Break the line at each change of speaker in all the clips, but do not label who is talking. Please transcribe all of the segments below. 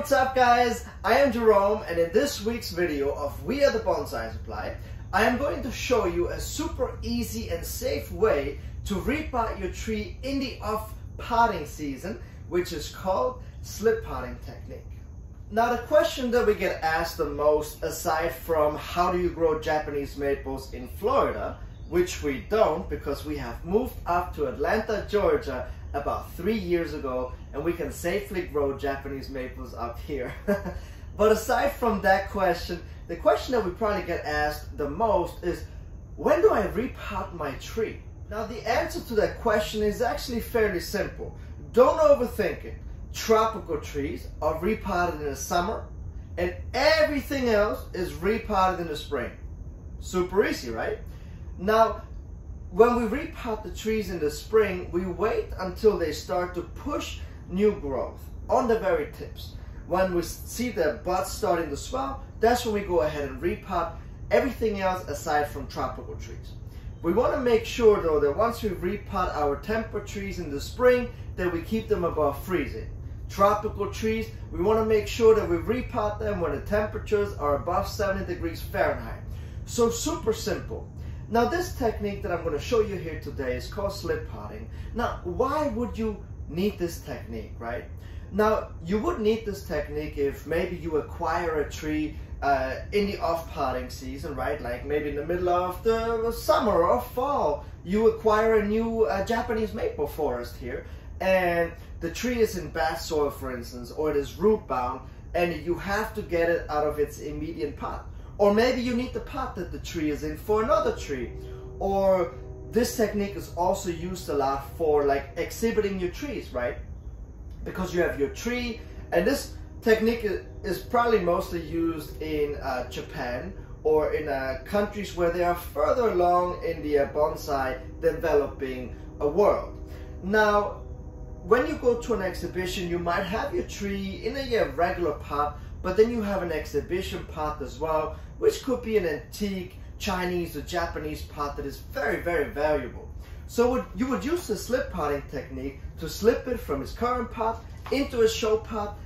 what's up guys? I am Jerome, and in this week's video of We Are the Bonsai Supply, I am going to show you a super easy and safe way to repot your tree in the off-potting season, which is called slip potting technique. Now the question that we get asked the most, aside from how do you grow Japanese maples in Florida, which we don't because we have moved up to Atlanta, Georgia about 3 years ago, and we can safely grow Japanese maples up here. But aside from that question, the question that we probably get asked the most is, when do I repot my tree? Now the answer to that question is actually fairly simple. Don't overthink it. Tropical trees are repotted in the summer, and everything else is repotted in the spring. Super easy, right? Now, when we repot the trees in the spring, we wait until they start to push new growth on the very tips. When we see the buds starting to swell, that's when we go ahead and repot everything else aside from tropical trees. We want to make sure though that once we repot our temperate trees in the spring, that we keep them above freezing. Tropical trees, we want to make sure that we repot them when the temperatures are above 70 degrees Fahrenheit. So super simple. Now this technique that I'm going to show you here today is called slip potting. Now why would you need this technique, right? Now you would need this technique if maybe you acquire a tree in the off-potting season, right? Like maybe in the middle of the summer or fall, you acquire a new Japanese maple forest here, and the tree is in bad soil, for instance, or it is root bound, and you have to get it out of its immediate pot. Or maybe you need the pot that the tree is in for another tree. Or this technique is also used a lot for like exhibiting your trees, right? Because you have your tree, and this technique is probably mostly used in Japan or in countries where they are further along in the bonsai developing world. Now, when you go to an exhibition, you might have your tree in a regular pot, but then you have an exhibition pot as well, which could be an antique Chinese or Japanese pot that is very, very valuable. So you would use the slip potting technique to slip it from its current pot into a show pot,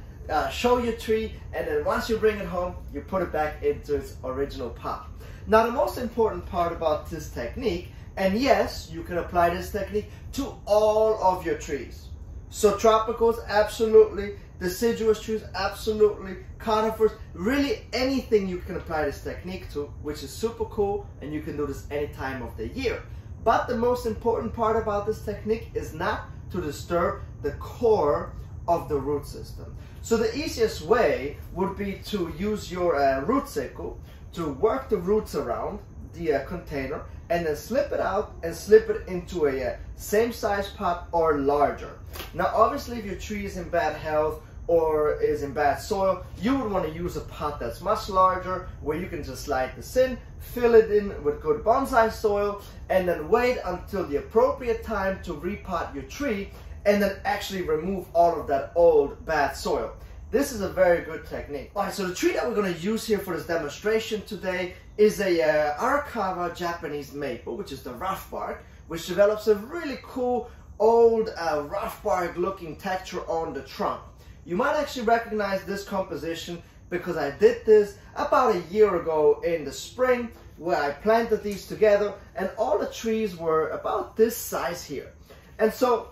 show your tree, and then once you bring it home, you put it back into its original pot. Now the most important part about this technique, and yes, you can apply this technique to all of your trees. So tropicals, absolutely. Deciduous trees, absolutely. Conifers, really anything you can apply this technique to, which is super cool, and you can do this any time of the year. But the most important part about this technique is not to disturb the core of the root system. So the easiest way would be to use your root sickle to work the roots around the container, and then slip it out and slip it into a same size pot or larger. Now obviously if your tree is in bad health or is in bad soil, you would want to use a pot that's much larger, where you can just slide this in, fill it in with good bonsai soil, and then wait until the appropriate time to repot your tree, and then actually remove all of that old bad soil. This is a very good technique. Alright, so the tree that we're going to use here for this demonstration today is a Arakawa Japanese maple, which is the rough bark, which develops a really cool old rough bark looking texture on the trunk. You might actually recognize this composition because I did this about a year ago in the spring, where I planted these together, and all the trees were about this size here. And so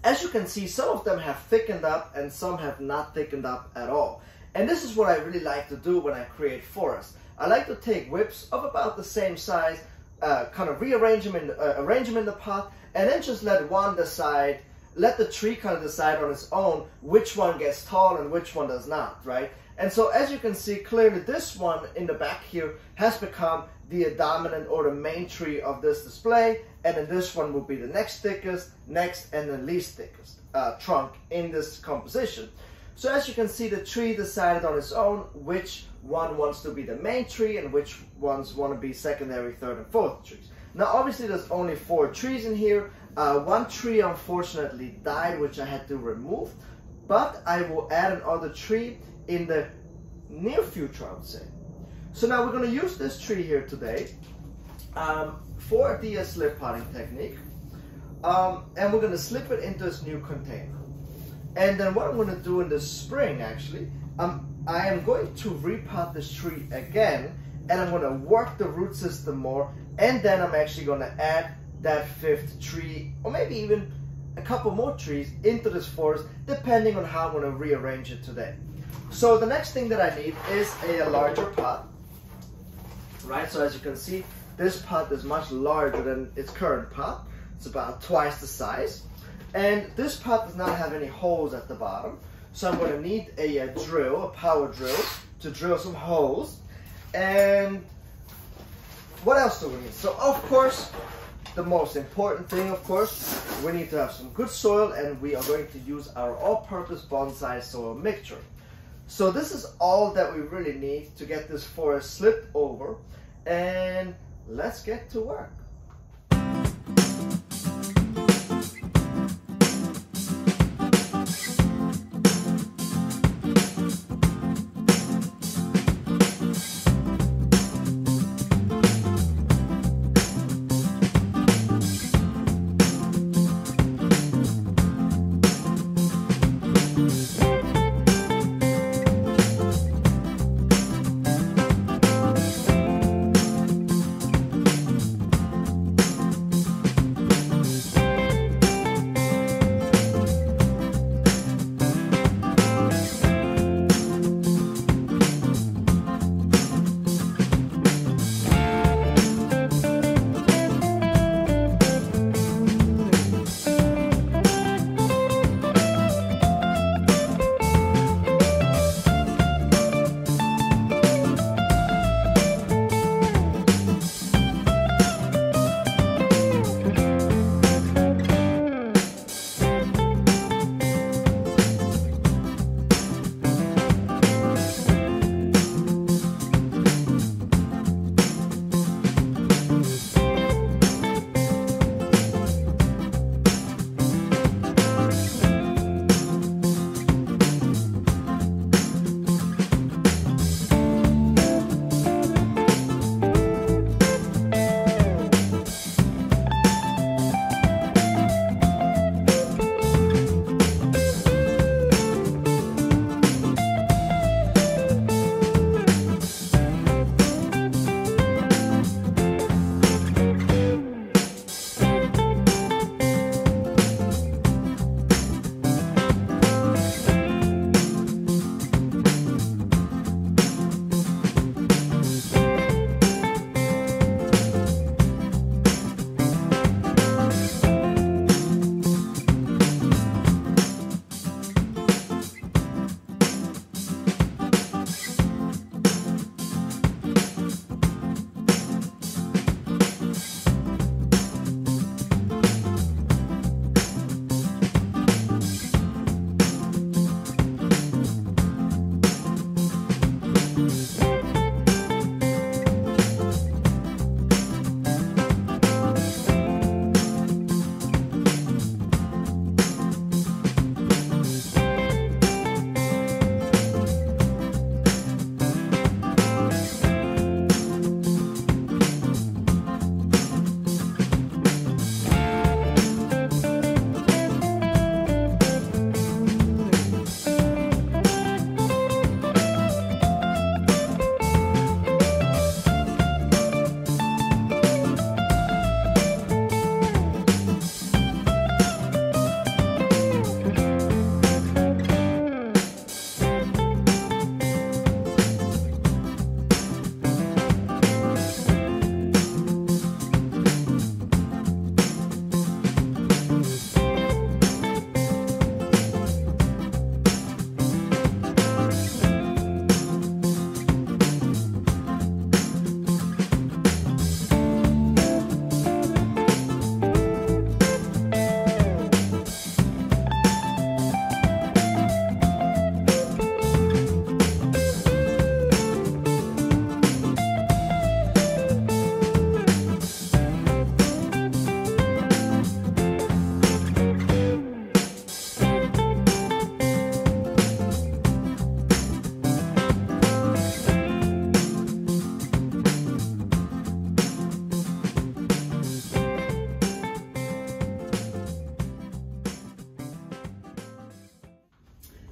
as you can see, some of them have thickened up and some have not thickened up at all. And this is what I really like to do when I create forests. I like to take whips of about the same size, kind of rearrange them arrange them in the pot, and then just let one decide, let the tree kind of decide on its own which one gets tall and which one does not, right? And so as you can see clearly, this one in the back here has become the dominant or the main tree of this display, and then this one will be the next thickest, next, and the least thickest trunk in this composition. So as you can see, the tree decided on its own which one wants to be the main tree and which ones want to be secondary, third, and fourth trees. Now obviously there's only 4 trees in here. One tree unfortunately died, which I had to remove, but I will add another tree in the near future, I would say. So now we're going to use this tree here today for the slip potting technique, and we're going to slip it into this new container. And then what I'm going to do in the spring, actually, I am going to repot this tree again, and I'm going to work the root system more, and then I'm actually going to add that 5th tree, or maybe even a couple more trees into this forest, depending on how I'm going to rearrange it today. So the next thing that I need is a larger pot, right? So as you can see, this pot is much larger than its current pot. It's about twice the size. And this pot does not have any holes at the bottom. So I'm going to need a drill, a power drill, to drill some holes. And what else do we need? So of course, the most important thing, of course, we need to have some good soil, and we are going to use our all-purpose bonsai soil mixture. So this is all that we really need to get this forest slipped over, and let's get to work.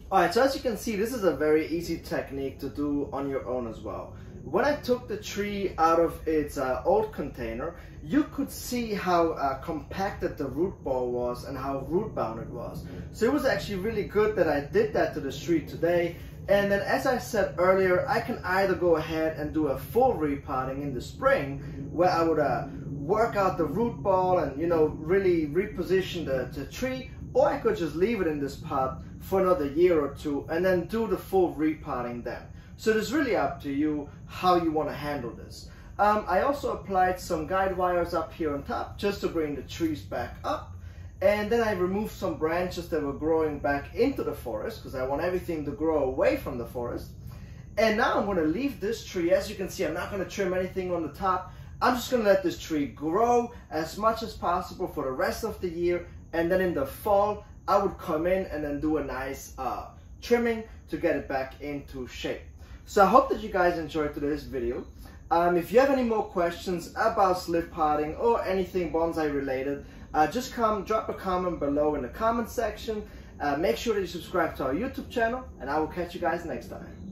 Alright, so as you can see, this is a very easy technique to do on your own as well. When I took the tree out of its old container, you could see how compacted the root ball was and how root bound it was. So it was actually really good that I did that to this tree today. And then, as I said earlier, I can either go ahead and do a full repotting in the spring, where I would work out the root ball and, you know, really reposition the tree, or I could just leave it in this pot for another year or two and then do the full repotting then. So it's really up to you how you want to handle this. I also applied some guide wires up here on top just to bring the trees back up. And then I removed some branches that were growing back into the forest because I want everything to grow away from the forest. And now I'm going to leave this tree. As you can see, I'm not going to trim anything on the top. I'm just going to let this tree grow as much as possible for the rest of the year. And then in the fall, I would come in and then do a nice trimming to get it back into shape. So I hope that you guys enjoyed today's video. If you have any more questions about slip potting or anything bonsai related, just drop a comment below in the comment section. Make sure that you subscribe to our YouTube channel, and I will catch you guys next time.